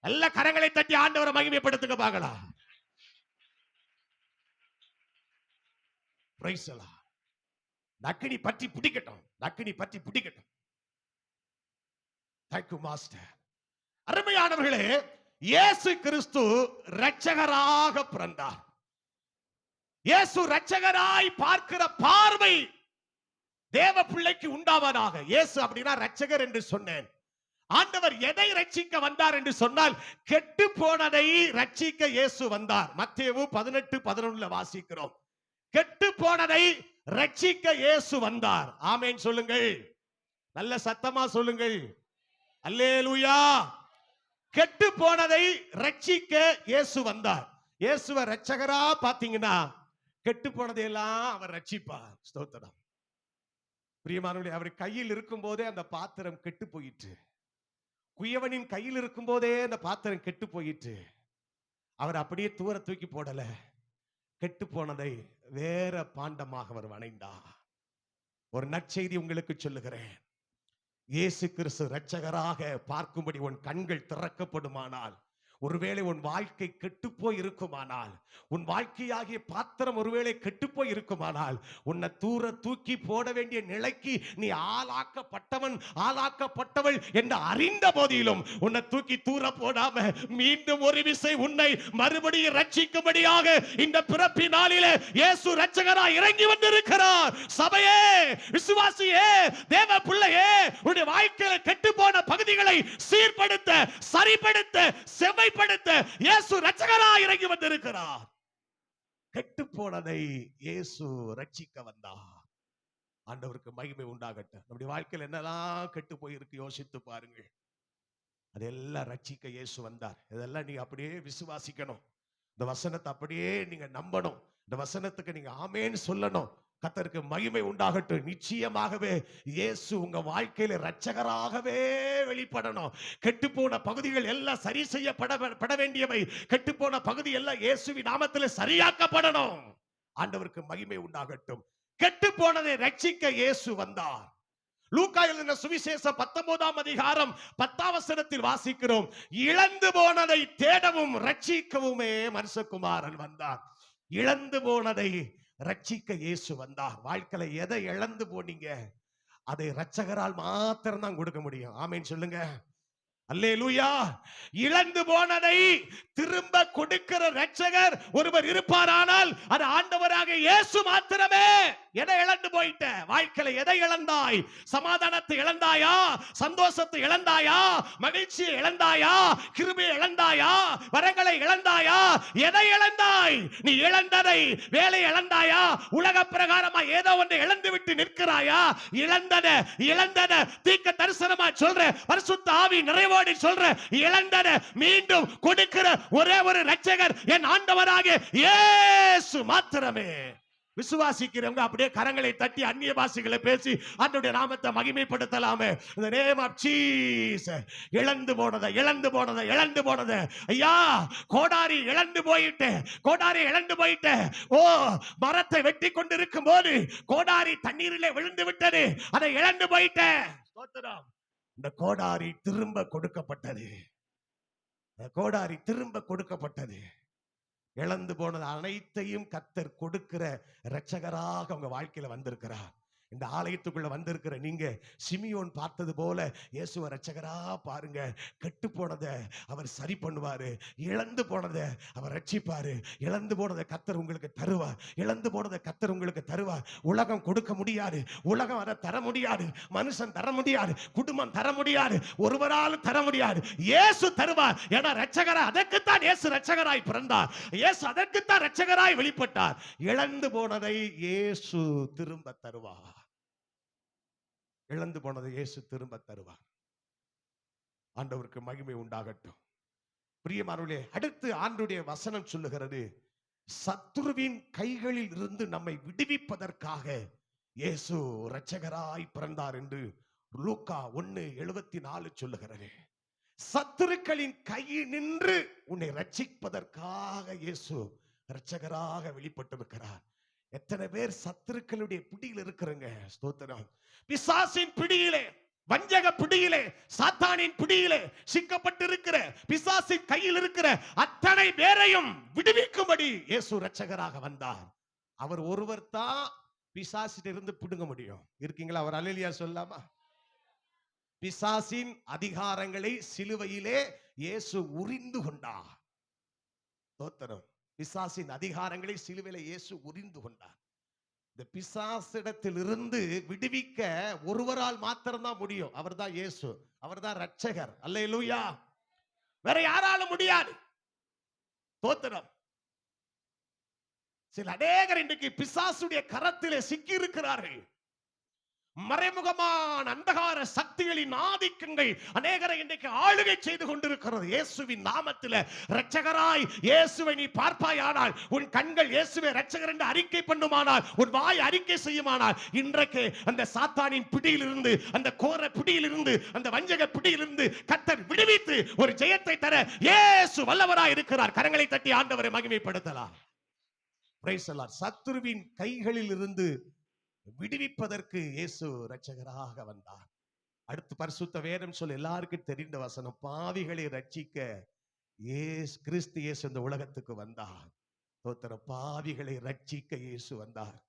நல்ல கரங்களை தட்டி ஆண்டவரை மகிமைப்படுத்துங்க பார்க்கலாம். Praise the Lord. நக்கினி பற்றி பிடிக்கட்டும், நக்கினி பற்றி பிடிக்கட்டும். Thank you master. அருமையானவர்களே, இயேசு கிறிஸ்து இரட்சகராக பிறந்தார். இயேசு இரட்சகராய் பார்க்கிற பார்வை தேவ பிள்ளைக்கு உண்டாவதாக. இயேசு அப்படின்னா இரட்சகர் என்று சொன்னேன். ஆண்டவர் எதை ரட்சிக்க வந்தார் என்று சொன்னால், கெட்டு போனதை ரட்சிக்க இயேசு வந்தார். மத்தேயு 18:11 வாசிக்கிறோம். கெட்டு போனதை ரட்சிக்க இயேசு வந்தார். ஆமென் சொல்லுங்கள், நல்ல சத்தமா சொல்லுங்கள். அல்லேலூயா. கெட்டு போனதை ரட்சிக்க இயேசு வந்தார். இயேசுவை ரட்சகரா பாத்தீங்கன்னா கெட்டு போனதையெல்லாம் அவர் ரட்சிப்பார். ஸ்தோத்திரம். பிரியமானவர்களே, அவர் கையில் இருக்கும் போதே அந்த பாத்திரம் கெட்டு போயிற்று. குயவனின் கையில் இருக்கும் போதே அந்த பாத்திரம் கெட்டு போயிற்று. அவர் அப்படியே தூர தூக்கி போடல. கெட்டு போனதை வேற பாண்டமாக அவர் வணைந்தார். ஒரு நற்செய்தி உங்களுக்கு சொல்லுகிறேன். இயேசு கிறிஸ்து இரட்சகராக பார்க்கும்படி உன் கண்கள் திறக்கப்படுமானால், ஒருவேளை உன் வாழ்க்கை கெட்டு போய் இருக்குமானால், உன் வாழ்க்கையாகிய பாத்திரம் ஒருவேளை கெட்டு போய் இருக்குமானால், உன்னை தூர தூக்கி போட வேண்டிய நிலைக்கு நீ ஆளாக்கப்பட்டவன், ஆளாக்கப்பட்டவள் என்று அறிந்த போதிலும் உன்னை தூக்கி தூர போடாம மீண்டும் ஒரு விசை உன்னை மறுபடியும் ரட்சிக்கும்படியாக இந்த பிறப்பின் நாளிலே இயேசு இரட்சகராய் இறங்கி வந்திருக்கிறார். சபையே, விசுவாசியே, தேவ பிள்ளையே, உன்னுடைய வாழ்க்கையில கெட்டு போன பகுதிகளை சீர்படுத்த, சரிப்படுத்த, செவைப்படுத்த இயேசு இரட்சகராய் இறங்கி வந்திருக்கிறார். கெட்டு போனதை இயேசு ரட்சிக்க வந்தார். ஆண்டவருக்கு மகிமை உண்டாகட்டும். நம்முடைய வாழ்க்கையில் என்னெல்லாம் கெட்டு போயிருக்கு யோசித்து பாருங்கள். அதெல்லாம் ரட்சிக்க இயேசு வந்தார். இதெல்லாம் நீங்க அப்படியே விசுவாசிக்கணும். இந்த வசனத்தை அப்படியே நீங்க நம்பணும். இந்த வசனத்துக்கு நீங்க ஆமென் சொல்லணும். கர்த்தருக்கு மகிமை உண்டாகட்டும். நிச்சயமாகவே இயேசு உங்க வாழ்க்கையில இரட்சகராகவே வெளிப்படணும். கெட்டுப்போன பகுதிகள் எல்லாம் சரி செய்யப்பட வேண்டியவை. கெட்டுப்போன பகுதி எல்லாம் இயேசுவின் நாமத்திலே சரியாக்கப்படணும். ஆண்டவருக்கு மகிமை உண்டாகட்டும். கெட்டு போனதை ரட்சிக்க இயேசு வந்தார். லூக்கா எழுதின சுவிசேஷம் 19ஆம் அதிகாரம் 10ஆம் வசனத்தில் வாசிக்கிறோம். இழந்து போனதை தேடவும் ரட்சிக்கவுமே மனுஷகுமாரன் வந்தார். இழந்து போனதை ரட்சிக்க இயேசு வந்தார். வாழ்க்கையில எதை இழந்து போனீங்க, அதை இரட்சகரால் மாத்திரம் தான் கொடுக்க முடியும். ஆமென் சொல்லுங்க. அல்லேலூயா. இழந்து போனதை திரும்ப கொடுக்கிற இரட்சகர் ஒருவர் இருப்பாரானால் அது ஆண்டவராக இயேசு மாத்திரமே. எதை இழந்து போயிட்ட? வாழ்க்கையில எதை இழந்தாய்? சமாதானத்தை இழந்தாயா? சந்தோஷத்தை இழந்தாயா? மகிழ்ச்சியை இழந்தாயா? கிருபையை இழந்தாயா? வரங்களை இழந்தாயா? எதை இழந்தாய்? நீ இழந்ததை, வேலை இழந்தாயா? உலக பிரகாரமா ஏதோ ஒன்றை இழந்து விட்டு நிற்கிறாயா? இழந்தத தீர்க்க தரிசனமா சொல்ற, பரிசுத்த ஆவி நிறைவோடு சொல்ற, இழந்தத மீண்டும் கொடுக்கிற ஒரே ஒரு இரட்சகர் என் ஆண்டவராகிய இயேசு மாத்திரமே. விசுவாசிக்கிறவங்க அப்படியே கரங்களை தட்டி அந்நிய பாஷைகளை பேசி ஆண்டவருடைய நாமத்தை மகிமைப்படுத்தலாமே. இந்த நேம் ஆஃப் ஜீசஸ். இழந்து போனதை ஐயா, கோடாரி இழந்து போயிட்டு ஓ, மரத்தை வெட்டி கொண்டிருக்கும் போது கோடாரி தண்ணீரிலே விழுந்து விட்டது, அதை இழந்து போயிட்டேன். ஸ்தோத்திரம். இந்த கோடாரி திரும்ப கொடுக்கப்பட்டது. இழந்து போனது அனைத்தையும் கர்த்தர் கொடுக்கிற இரட்சகராக உங்க வாழ்க்கையில வந்திருக்கிறார். இந்த ஆலயத்துக்குள்ள வந்திருக்கிற நீங்க சிமியோன் பார்த்தது போல இயேசுவை இரட்சகரா பாருங்க. கெட்டு போனதை அவர் சரி பண்ணுவாரு, இழந்து போனதை அவர் ரட்சிப்பாரு. இழந்து போனதை கர்த்தர் உங்களுக்கு தருவார். உலகம் கொடுக்க முடியாது, உலகம் அதை தர முடியாது, மனுஷன் தர முடியாது, குடும்பம் தர முடியாது, ஒருவராலும் தர முடியாது. இயேசு தருவார். ஏன்னா இரட்சகரா, அதற்குத்தான் இயேசு இரட்சகராய் பிறந்தார். இயேசு அதற்குத்தான் இரட்சகராய் வெளிப்பட்டார். இழந்து போனதை இயேசு திரும்ப தருவார். இழந்து போனதை இயேசு திரும்ப தருவார். ஆண்டவருக்கு மகிமை உண்டாகட்டும். பிரியமானவர்களே, அடுத்து ஆண்டவருடைய வசனம் சொல்லுகிறது, சத்துருவின் கைகளில் இருந்து நம்மை விடுவிப்பதற்காக இயேசு இரட்சகராய் பிறந்தார் என்று லூக்கா 1:74 சொல்லுகிறது. சத்துருக்களின் கையில் நின்று உன்னை ரட்சிப்பதற்காக இயேசு இரட்சகராக வெளிப்பட்டிருக்கிறார். எத்தனை பேர் சத்துருக்களுடைய பிடியில் இருக்கிறங்க? ஸ்தோத்திரம். பிசாசின் பிடியிலே, வஞ்சக பிடியிலே, சாத்தானின் பிடியிலே சிக்கப்பட்டிருக்கிற, பிசாசின் கையில் இருக்கிற அத்தனை பேரையும் விடுவிக்கும்படி இயேசு இரட்சகராக வந்தார். அவர் ஒருவர் தான் பிசாசிட்ட இருந்து பிடுங்க முடியும். இருக்கீங்களா? அவர் அல்லேலூயா சொல்லாமா? பிசாசின் அதிகாரங்களை சிலுவையிலே இயேசு உரிந்து கொண்டார். ஸ்தோத்திரம். பிசாசின் அதிகாரங்களை சிலுவையிலே இயேசு உரிந்து கொண்டார். இந்த பிசாசிடத்தில் இருந்து விடுவிக்க ஒருவரால் மாத்திரம்தான் முடியும். அவர்தான் இயேசு, அவர்தான் இரட்சகர். அல்லேலூயா. வேற யாராலும் முடியாது. ஸ்தோத்திரம். சில அநேகர் இன்றைக்கு பிசாசுடைய கரத்திலே சிக்கி இருக்கிறார்கள். மறைமுகமான அந்தகார சக்திகளின் ஆதிக்கங்கள் அநேகரை இன்றைக்கு ஆளுகை செய்து கொண்டிருக்கிறது. இயேசுவின் நாமத்தில் இரட்சகராய் இயேசுவை நீ பார்ப்பாயானால், உன் கண்கள் இயேசுவை இரட்சகர் என்று அறிக்கை பண்ணுமானால், உன் வாய் அறிக்கை செய்யுமானால், இன்றைக்கு அந்த சாத்தானின் பிடியிலிருந்து, அந்த கோர பிடியிலிருந்து, அந்த வஞ்சக பிடியிலிருந்து கர்த்தர் விடுவித்து ஒரு ஜெயத்தை தர இயேசு வல்லவராய் இருக்கிறார். கரங்களை தட்டி ஆண்டவரை மகிமைப்படுத்தலாம். Praise the Lord. சத்துருவின் கைகளில் இருந்து விடுவிப்பதற்கு இயேசு இரட்சகராக வந்தார். அடுத்து பரிசுத்த வேதம் சொல்ல எல்லாருக்கும் தெரிந்த வசனம், பாவிகளை ரட்சிக்க கிறிஸ்து இயேசு இந்த உலகத்துக்கு வந்தார். பாவிகளை ரட்சிக்க இயேசு வந்தார்.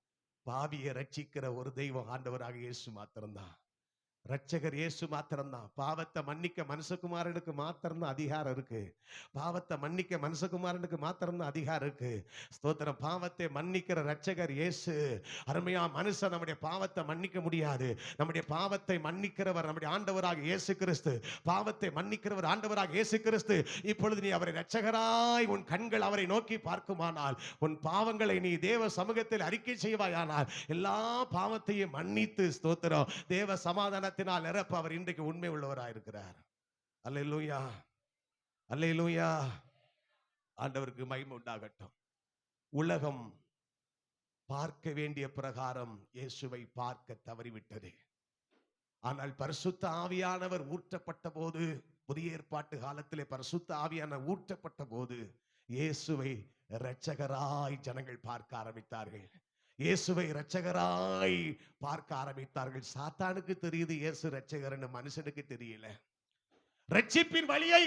பாவியை ரட்சிக்கிற ஒரு தெய்வம் ஆண்டவராக இயேசு மாத்திரம்தான். இரட்சகர் இயேசு மாத்திரம்தான். பாவத்தை மன்னிக்க மனுஷகுமாரனுக்கு மாத்திரம்தான் அதிகாரம் இருக்கு. பாவத்தை மன்னிக்க மனுஷகுமாரனுக்கு மாத்திரம்தான் அதிகாரம் இருக்கு. ஸ்தோத்திரம். பாவத்தை மன்னிக்கிற இரட்சகர் இயேசு. அருமையா, மனுஷன் நம்முடைய பாவத்தை மன்னிக்க முடியாது. நம்முடைய பாவத்தை மன்னிக்கிறவர் நம்முடைய ஆண்டவராக இயேசு கிறிஸ்து. பாவத்தை மன்னிக்கிறவர் ஆண்டவராக இயேசு கிறிஸ்து. இப்பொழுது நீ அவரை இரட்சகராய் உன் கண்கள் அவரை நோக்கி பார்க்குமானால், உன் பாவங்களை நீ தேவ சமூகத்தில் அறிக்கை செய்வாயானால், எல்லா பாவத்தையும் மன்னித்து ஸ்தோத்திரம் தேவ சமாதான நிரப்ப அவர் இன்றைக்கு உண்மை உள்ளவராக இருக்கிறார். அல்லேலூயா, அல்லேலூயா. ஆண்டவருக்கு மகிமை உண்டாகட்டும். உலகம் பார்க்க வேண்டிய பிரகாரம் இயேசுவை பார்க்க தவறிவிட்டது. ஆனால் பரிசுத்த ஆவியானவர் ஊற்றப்பட்ட போது, புதிய ஏற்பாட்டு காலத்திலே பரிசுத்த ஆவியானவர் ஊற்றப்பட்ட போது இயேசுவை இரட்சகராய் ஜனங்கள் பார்க்க ஆரம்பித்தார்கள். இயேசுவை இரட்சகராய் பார்க்க ஆரம்பித்தார்கள். சாத்தானுக்கு தெரியுது இயேசு இரட்சகர்னு, மனுஷனுக்கு தெரியல. ரட்சிப்பின் வழியை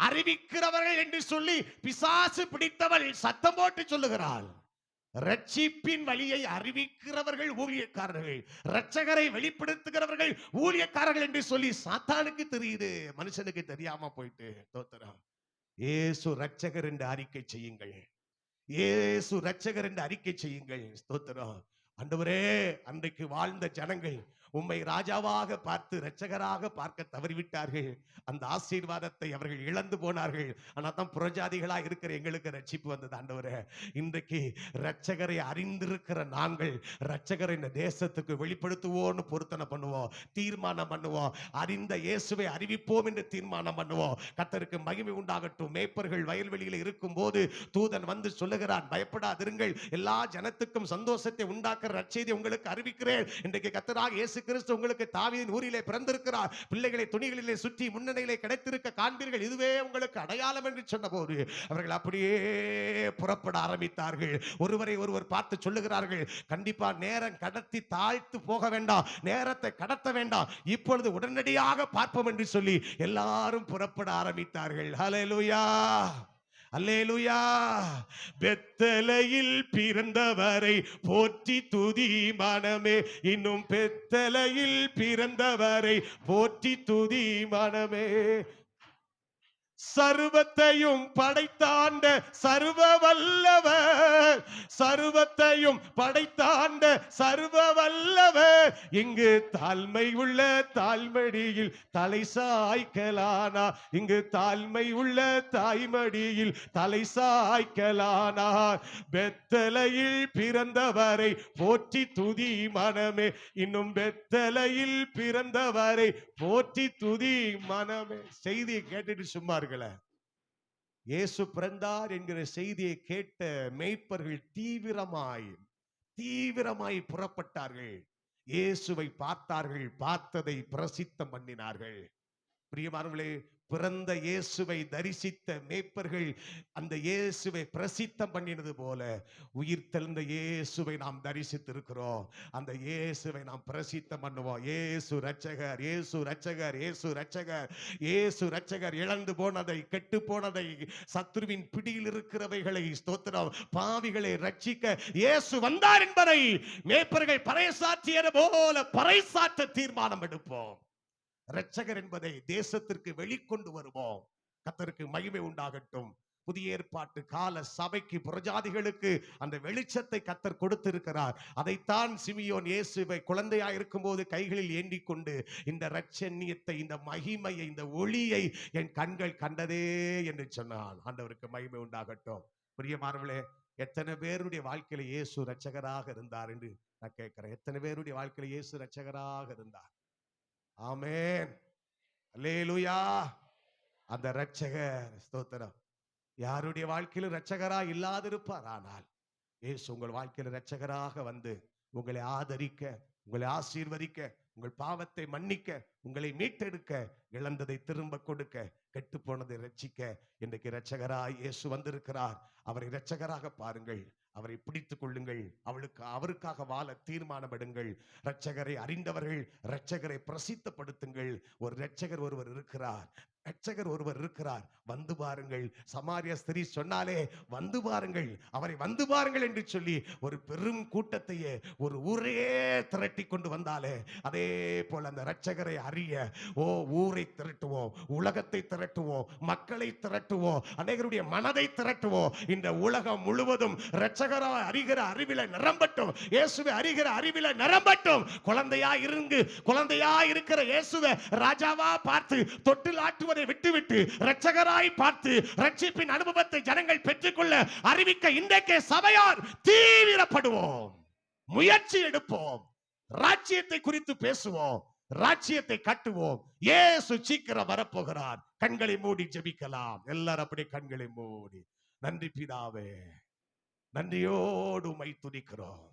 அறிவிக்கிறவர்கள் என்று சொல்லி பிசாசு பிடித்தவள் சத்தம் போட்டு சொல்லுகிறாள், ரட்சிப்பின் வழியை அறிவிக்கிறவர்கள் ஊழியக்காரர்கள், ரட்சகரை வெளிப்படுத்துகிறவர்கள் ஊழியக்காரர்கள் என்று சொல்லி சாத்தானுக்கு தெரியுது, மனுஷனுக்கு தெரியாம போயிட்டு. ஸ்தோத்திரம். இயேசு ரட்சகர் என்று அறிக்கை செய்யுங்கள். இயேசு ரட்சகர் என்று அறிக்கை செய்யுங்கள். ஸ்தோத்திரம். ஆண்டவரே, அன்றைக்கு வாழ்ந்த ஜனங்கள் உம்மை ராஜாவாக பார்த்து இரட்சகராக பார்க்க தவறிவிட்டார்கள். அந்த ஆசீர்வாதத்தை அவர்கள் இழந்து போனார்கள். ஆனா தான் புறஜாதிகளா இருக்கிற எங்களுக்கு ரட்சிப்பு வந்தது. ஆண்டவரே, இன்றைக்கு இரட்சகரை அறிந்திருக்கிற நாங்கள் இரட்சகரை இந்த தேசத்துக்கு வெளிப்படுத்துவோம்னு பொருத்தனை பண்ணுவோம், தீர்மானம் பண்ணுவோம். அறிந்த இயேசுவை அறிவிப்போம் என்று தீர்மானம் பண்ணுவோம். கர்த்தருக்கு மகிமை உண்டாகட்டும். மேய்ப்பர்கள் வயல்வெளியில் இருக்கும் போது தூதன் வந்து சொல்லுகிறான், பயப்படாதிருங்கள், எல்லா ஜனத்துக்கும் சந்தோஷத்தை உண்டாக்குற நற்செய்தி உங்களுக்கு அறிவிக்கிறேன். இன்றைக்கு கர்த்தராகிய இயேசு கிறிஸ்து உங்களுக்கு தாவீதின் ஊரிலே பிறந்திருக்கிறார். பிள்ளைகளை துணிகளிலே சுற்றி முன்னணியிலே கிடைத்திருக்க காண்பீர்கள், இதுவே உங்களுக்கு அடையாளம் என்று சொன்னபோது அவர்கள் அப்படியே புறப்பட ஆரம்பித்தார்கள். ஒருவரை ஒருவர் பார்த்து சொல்லுகிறார்கள், கண்டிப்பா நேரம் கடத்தி தாழ்த்து போக வேண்டாம், நேரத்தை கடத்த வேண்டாம், இப்பொழுது உடனடியாக பார்ப்போம் என்று சொல்லி எல்லாரும் புறப்பட ஆரம்பித்தார்கள். ஹல்லேலூயா, அல்லேலூயா. பெத்தலையில் பிறந்தவரை போற்றி துதி மனமே, இன்னும் பெத்தலையில் பிறந்தவரை போற்றி துதி மனமே. சர்வத்தையும் படைத்தாண்ட சர்வ வல்லவர், சர்வத்தையும் படைத்தாண்ட சர்வ வல்லவர், இங்கு தாழ்மை உள்ள தாய்மடியில் தலை சாய்க்கலானா, இங்கு தாழ்மை உள்ள தாய்மடியில் தலை சாய்க்கலானார். பெத்தலையில் பிறந்தவரை போற்றி துதி மனமே, இன்னும் பெத்தலையில் பிறந்தவரை போற்றி துதி மனமே. செய்தியை கேட்டுட்டு சும்மா இயேசு பிறந்தார் என்கிற செய்தியை கேட்ட மேய்ப்பர்கள் தீவிரமாய் புறப்பட்டார்கள். இயேசுவை பார்த்தார்கள், பார்த்ததை பிரசித்தம் பண்ணினார்கள். பிரியமானவர்களே, பிறந்த இயேசுவை தரிசித்த மேய்ப்பர்கள் அந்த இயேசுவை பிரசித்தம் பண்ணினது போல உயிர் தெழுந்த இயேசுவை நாம் தரிசித்திருக்கிறோம். அந்த இயேசுவை நாம் பிரசித்தம் பண்ணுவோம். இயேசு ரட்சகர், இயேசு ரட்சகர், இயேசு ரட்சகர், இயேசு ரட்சகர். இழந்து போனதை, கெட்டு போனதை, சத்துருவின் பிடியில் இருக்கிறவைகளை, ஸ்தோத்திரம், பாவிகளை ரட்சிக்க இயேசு வந்தார் என்பதை மேய்ப்பர்கள் பறைசாற்றியது போல பறைசாற்ற தீர்மானம் எடுப்போம். இரட்சகர் என்பதை தேசத்திற்கு வெளிக்கொண்டு வருவோம். கர்த்தருக்கு மகிமை உண்டாகட்டும். புதிய ஏற்பாட்டு கால சபைக்கு, புறஜாதிகளுக்கு அந்த வெளிச்சத்தை கர்த்தர் கொடுத்திருக்கிறார். அதைத்தான் சிமியோன் இயேசுவை குழந்தையா இருக்கும்போது கைகளில் ஏந்தி கொண்டு, இந்த இரட்சணியத்தை, இந்த மகிமையை, இந்த ஒளியை என் கண்கள் கண்டதே என்று சொன்னான். ஆண்டவருக்கு மகிமை உண்டாகட்டும். பிரியமானவர்களே, எத்தனை பேருடைய வாழ்க்கையில இயேசு இரட்சகராக இருந்தார் என்று நான் கேட்கிறேன். எத்தனை பேருடைய வாழ்க்கையில இயேசு இரட்சகராக இருந்தார்? ஆமென், அல்லேலூயா. அந்த இரட்சகர், ஸ்தோத்திரம், யாருடைய வாழ்க்கையிலும் இரட்சகரா இல்லாதிருப்பார். ஆனால் இயேசு உங்கள் வாழ்க்கையில் இரட்சகராக வந்து உங்களை ஆதரிக்க, உங்களை ஆசீர்வதிக்க, உங்கள் பாவத்தை மன்னிக்க, உங்களை மீட்டெடுக்க, இழந்ததை திரும்ப கொடுக்க, கெட்டு போனதை ரட்சிக்க இன்றைக்கு இரட்சகராய் இயேசு வந்திருக்கிறார். அவரை இரட்சகராக பாருங்கள், அவரை பிடித்துக் கொள்ளுங்கள், அவருக்காக வாழ தீர்மானம் எடுங்கள். இரட்சகரை அறிந்தவர்கள் இரட்சகரை பிரசித்தப்படுத்துங்கள். ஒரு இரட்சகர் ஒருவர் இருக்கிறார், இரட்சகர் ஒருவர் இருக்கிறார், வந்து பாருங்கள். சமாரிய ஸ்திரீ சொன்னாலே வந்து பாருங்கள், அவரை வந்து பாருங்கள் என்று சொல்லி ஒரு பெரும் கூட்டத்தையே, ஒரு ஊரையே திரட்டி கொண்டு வந்தாலே, அதே போல அந்த இரட்சகரை அறிய ஊரை திரட்டுவோம், உலகத்தை திரட்டுவோம், மக்களை திரட்டுவோம், அநேகருடைய மனதை திரட்டுவோம். இந்த உலகம் முழுவதும் இரட்சகரை அறிகிற அறிவில நிரம்பட்டும், இயேசுவை அறிகிற அறிவில நிரம்பட்டும். குழந்தையா இருக்கிற இயேசுவை ராஜாவா பார்த்து தொட்டில் ஆட்டுவதை விட்டுவிட்டு இரட்சகராய் பார்த்து ரட்சிப்பின் அனுபவத்தை ஜனங்கள் பெற்றுக்கொள்ள அறிவிக்க இன்றைக்கே சபையார் தீவிரப்படுவோம், முயற்சி எடுப்போம், ராஜ்யத்தை குறித்து பேசுவோம், ராஜ்யத்தை கட்டுவோம். இயேசு சீக்கிரம் வரப்போகிறார். கண்களை மூடி ஜெபிக்கலாம். எல்லாரும் அப்படி கண்களை மூடி. நன்றி பிதாவே, நன்றியோடு உம்மை துதிக்கிறோம்.